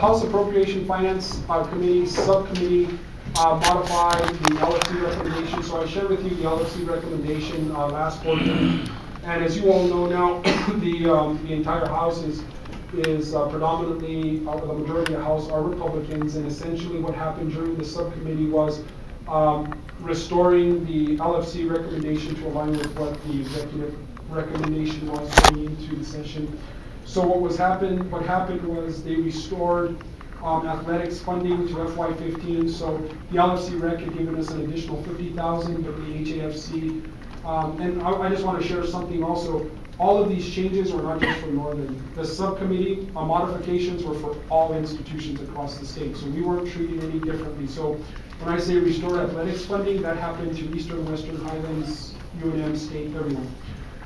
House Appropriation Finance Committee Subcommittee modified the LFC recommendation. So I shared with you the LFC recommendation last board meeting. And as you all know now, the entire House is predominantly, the majority of the House are Republicans, and essentially what happened during the subcommittee was restoring the LFC recommendation to align with what the executive recommendation was going into the session. So what happened was they restored athletics funding to FY15. So the LFC rec had given us an additional $50,000, but the HAFC, and I just want to share something also. All of these changes were not just for Northern. The subcommittee modifications were for all institutions across the state. So we weren't treated any differently. So when I say restore athletics funding, that happened to Eastern, Western Highlands, UNM, state, everyone.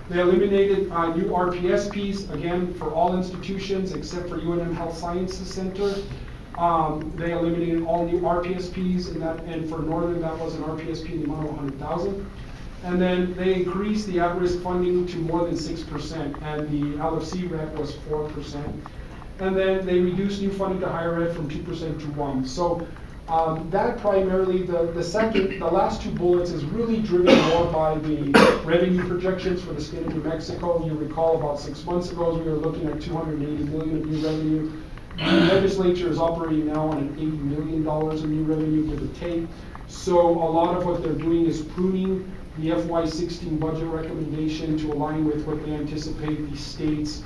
They eliminated new RPSPs, again, for all institutions except for UNM Health Sciences Center. They eliminated all new RPSPs, and for Northern, that was an RPSP in the amount of $100,000. And then they increased the at-risk funding to more than 6%, and the LFC rec was 4%. And then they reduced new funding to higher ed from 2% to 1%. So that primarily, the last two bullets is really driven more by the revenue projections for the state of New Mexico. You recall about 6 months ago, we were looking at $280 million of new revenue. The legislature is operating now on an $80 million of new revenue, give or take. So a lot of what they're doing is pruning the FY16 budget recommendation to align with what they anticipate the state's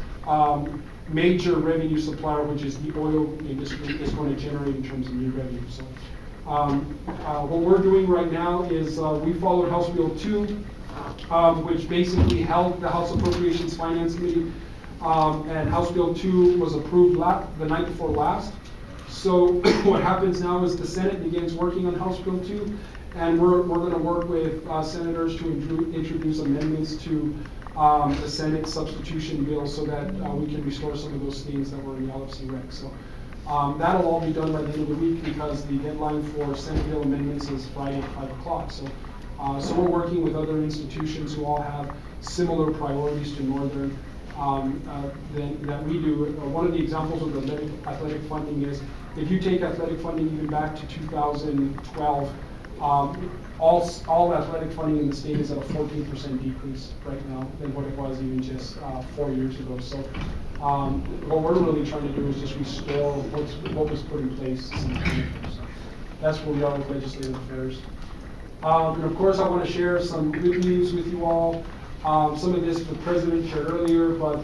major revenue supplier, which is the oil industry, is going to generate in terms of new revenue. So what we're doing right now is we followed House Bill 2, which basically held the House Appropriations Finance Committee, and House Bill 2 was approved the night before last. So what happens now is the Senate begins working on House Bill 2, and we're going to work with senators to introduce amendments to the Senate substitution bill so that we can restore some of those things that were in the LFC rec. So that'll all be done by the end of the week because the deadline for Senate bill amendments is Friday at 5 o'clock. So we're working with other institutions who all have similar priorities to Northern that we do. One of the examples of the athletic funding is if you take athletic funding even back to 2012, all athletic funding in the state is at a 14% decrease right now than what it was even just 4 years ago. So what we're really trying to do is just restore what was put in place. That's where we are with legislative affairs. And of course, I want to share some good news with you all. Some of this the president shared earlier, but